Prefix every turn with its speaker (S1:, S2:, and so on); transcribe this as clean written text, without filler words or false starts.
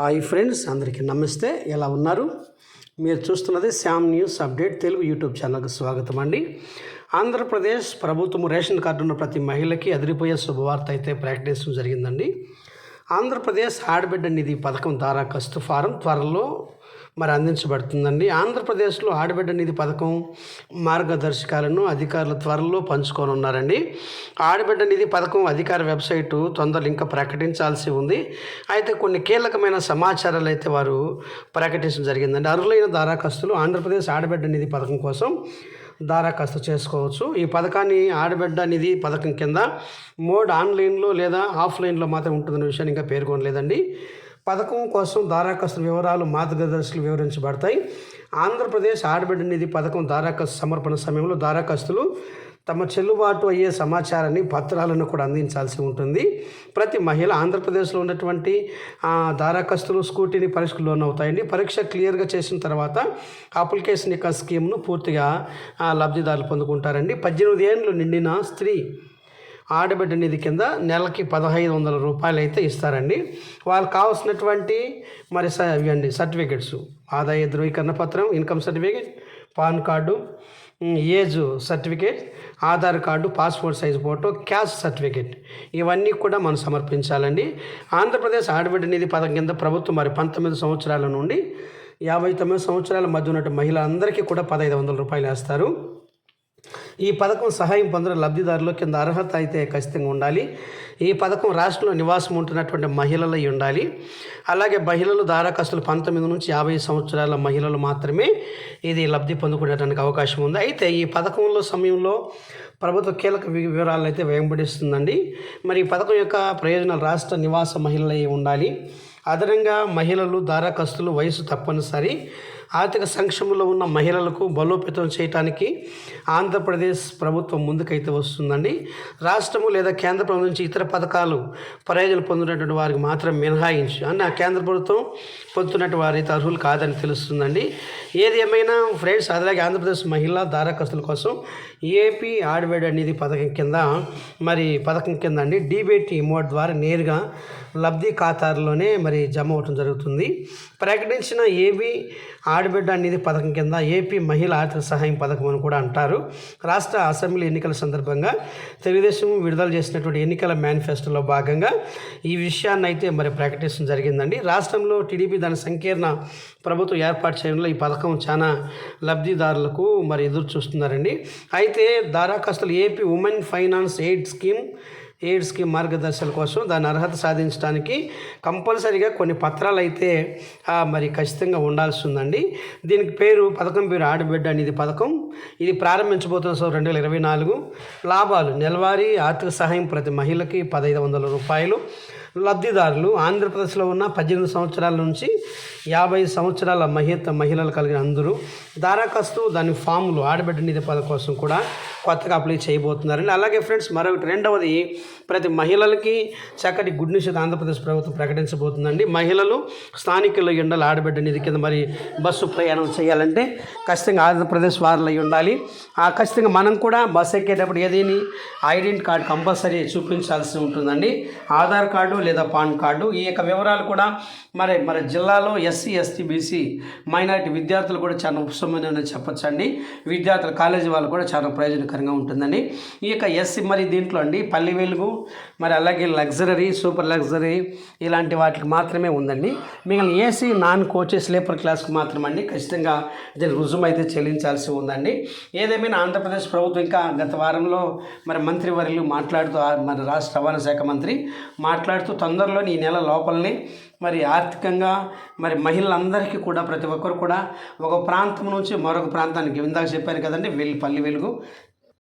S1: Hi friends, అందరికీ నమస్తే. ఎలా ఉన్నారు? మీరు చూస్తున్నది Shyam news update Telugu YouTube ఛానల్కి స్వాగతం అండి. ఆంధ్రప్రదేశ్ ప్రభుత్వం రేషన్ కార్డు ఉన్న ప్రతి మహిళకి అదిరిపోయే శుభవార్త అయితే ప్రకటించడం జరిగిందండి. ఆంధ్రప్రదేశ్ ఆడబిడ్డ నిధి పథకం దరఖాస్తు ఫారం త్వరలో అందించబడుతుందండి. ఆంధ్రప్రదేశ్లో ఆడబిడ్డ నిధి పథకం మార్గదర్శకాలను అధికారులు త్వరలో పంచుకోనున్నారండి. ఆడబిడ్డ నిధి పథకం అధికార వెబ్సైటు తొందరలో ఇంకా ప్రకటించాల్సి ఉంది. అయితే కొన్ని కీలకమైన సమాచారాలు అయితే వారు ప్రకటించడం జరిగిందండి. అర్హులైన దరఖాస్తులు ఆంధ్రప్రదేశ్ ఆడబిడ్డ నిధి పథకం కోసం దరఖాస్తు చేసుకోవచ్చు. ఈ పథకాన్ని ఆడబిడ్డ నిధి పథకం కింద మోడ్ ఆన్లైన్లో లేదా ఆఫ్లైన్లో మాత్రం ఉంటుందనే విషయాన్ని ఇంకా పేర్కొనలేదండి. పథకం కోసం దరఖాస్తు వివరాలు మార్గదర్శకులు వివరించబడతాయి. ఆంధ్రప్రదేశ్ ఆడబిడ్డ నిధి పథకం దరఖాస్తు సమర్పణ సమయంలో దరఖాస్తులు తమ చెల్లుబాటు అయ్యే సమాచారాన్ని పత్రాలను కూడా అందించాల్సి ఉంటుంది. ప్రతి మహిళ ఆంధ్రప్రదేశ్లో ఉన్నటువంటి దరఖాస్తులు స్కూటీని పరీక్షకు లోన్ అవుతాయండి. పరీక్ష క్లియర్గా చేసిన తర్వాత అప్లికేషన్ యొక్క స్కీమ్ను పూర్తిగా లబ్ధిదారులు పొందుకుంటారండి. 18 ఏళ్ళు నిండిన స్త్రీ ఆడబిడ్డ నిధి కింద నెలకి 1,500 రూపాయలు అయితే ఇస్తారండి. వాళ్ళకి కావాల్సినటువంటి ఇవ్వండి సర్టిఫికెట్స్: ఆదాయ ధృవీకరణ పత్రం, income certificate, pan card, age certificate, Aadhaar card, passport size photo, caste certificate, ఇవన్నీ కూడా మనం సమర్పించాలండి. ఆంధ్రప్రదేశ్ ఆడబిడ్డ నిధి పథకం కింద ప్రభుత్వం 19 సంవత్సరాల నుండి 59 సంవత్సరాల మధ్య ఉన్నటువంటి మహిళలందరికీ కూడా 1,500 రూపాయలు వేస్తారు. ఈ పథకం సహాయం పొందిన లబ్ధిదారుల కింద అర్హత అయితే ఖచ్చితంగా ఉండాలి. ఈ పథకం రాష్ట్రంలో నివాసం ఉంటున్నటువంటి మహిళలై ఉండాలి. అలాగే మహిళలు దరఖాస్తులు 19 నుంచి 50 సంవత్సరాల మహిళలు మాత్రమే ఇది లబ్ధి పొందుకునేటానికి అవకాశం ఉంది. అయితే ఈ పథకంలో సమయంలో ప్రభుత్వ కీలక వివరాలను అయితే వెంబడిస్తుందండి. ఈ పథకం యొక్క ప్రయోజనాలు: రాష్ట్ర నివాస మహిళలై ఉండాలి. అదనంగా మహిళలు దరఖాస్తులు వయసు తప్పనిసరి. ఆర్థిక సంక్షేమంలో ఉన్న మహిళలకు బలోపేతం చేయడానికి ఆంధ్రప్రదేశ్ ప్రభుత్వం ముందుకైతే వస్తుందండి. రాష్ట్రము లేదా కేంద్ర ప్రభుత్వం నుంచి ఇతర పథకాలు ప్రయోజనాలు పొందినటువంటి వారికి మాత్రం మినహాయించి కేంద్ర ప్రభుత్వం పొందుతున్నటువంటి వారైతే అర్హులు కాదని తెలుస్తుందండి. ఏది ఏమైనా ఫ్రెండ్స్, అలాగే ఆంధ్రప్రదేశ్ మహిళా దరఖాస్తుల కోసం ఏపీ ఆడబిడ్డ నిధి పథకం కింద అండి డీబీటీ మోడ్ ద్వారా నేరుగా లబ్ధి ఖాతాల్లోనే జమ అవటం జరుగుతుంది. ప్రకటించిన ఏపీ ఆడబిడ్డ నిధి పథకం కింద ఏపీ మహిళా ఆర్థిక సహాయం పథకం అని కూడా అంటారు. రాష్ట్ర అసెంబ్లీ ఎన్నికల సందర్భంగా తెలుగుదేశం విడుదల చేసినటువంటి ఎన్నికల మేనిఫెస్టోలో భాగంగా ఈ విషయాన్ని అయితే ప్రకటించడం జరిగిందండి. రాష్ట్రంలో టీడీపీ దాని సంకీర్ణ ప్రభుత్వం ఏర్పాటు చేయడంలో ఈ పథకం చాలా లబ్ధిదారులకు ఎదురు చూస్తున్నారండి. అయితే దరఖాస్తులు AP women finance aid scheme మార్గదర్శకాల కోసం దాని అర్హత సాధించడానికి కంపల్సరీగా కొన్ని పత్రాలు అయితే ఖచ్చితంగా ఉండాల్సి ఉందండి. పథకం పేరు ఆడబిడ్డ నిధి పథకం. ఇది ప్రారంభించబోతున్న 2024. లాభాలు: నెలవారీ ఆర్థిక సహాయం ప్రతి మహిళకి 1,500 రూపాయలు. లబ్ధిదారులు ఆంధ్రప్రదేశ్లో ఉన్న 18 సంవత్సరాల నుంచి 50 సంవత్సరాల మహిళలు కలిగిన అందరూ. దరఖాస్తు దాని ఫామ్లు ఆడబిడ్డ నిధి పథకం కోసం కూడా కొత్తగా అప్లై చేయబోతున్నారండి. అలాగే ఫ్రెండ్స్, రెండవది, ప్రతి మహిళలకి చక్కటి గుడ్ న్యూస్ ఆంధ్రప్రదేశ్ ప్రభుత్వం ప్రకటించబోతుందండి. మహిళలు స్థానికులు ఉండాలి. ఆడబిడ్డ నిధి కింద బస్సు ప్రయాణం చేయాలంటే ఖచ్చితంగా ఆంధ్రప్రదేశ్ వారులై ఉండాలి. ఖచ్చితంగా మనం కూడా బస్సు ఎక్కేటప్పుడు ఏదైనా ఐడెంటిటీ కార్డు కంపల్సరీ చూపించాల్సి ఉంటుందండి. ఆధార్ కార్డు లేదా పాన్ కార్డు. ఈ యొక్క వివరాలు కూడా మరి జిల్లాలో ఎస్సీ, ఎస్టీ, బీసీ, మైనారిటీ విద్యార్థులు కూడా చాలా ఉపశమనం చెప్పచ్చండి. విద్యార్థులు కాలేజీ వాళ్ళు కూడా చాలా ప్రయోజనకరంగా ఉంటుందండి. ఈ యొక్క ఎస్సీ దీంట్లో అండి పల్లి వెలుగు, అలాగే లగ్జరీ, సూపర్ లగ్జరీ ఇలాంటి వాటికి మాత్రమే ఉందండి. మిగిలిన ఏసీ, నాన్ కోచ్, స్లీపర్ క్లాస్కి మాత్రం అండి ఖచ్చితంగా దీని రుజువు అయితే చెల్లించాల్సి ఉందండి. ఏదేమైనా ఆంధ్రప్రదేశ్ ప్రభుత్వం ఇంకా గత వారంలో మంత్రివర్యులు మాట్లాడుతూ రాష్ట్ర రవాణా శాఖ మంత్రి మాట్లాడుతూ తొందరలోని ఈ నెల లోపలనే ఆర్థికంగా మహిళలందరికీ కూడా ప్రతి ఒక్కరు కూడా ఒక ప్రాంతం నుంచి మరొక ప్రాంతానికి, ఇందాక చెప్పాను కదండి, పల్లి వెలుగు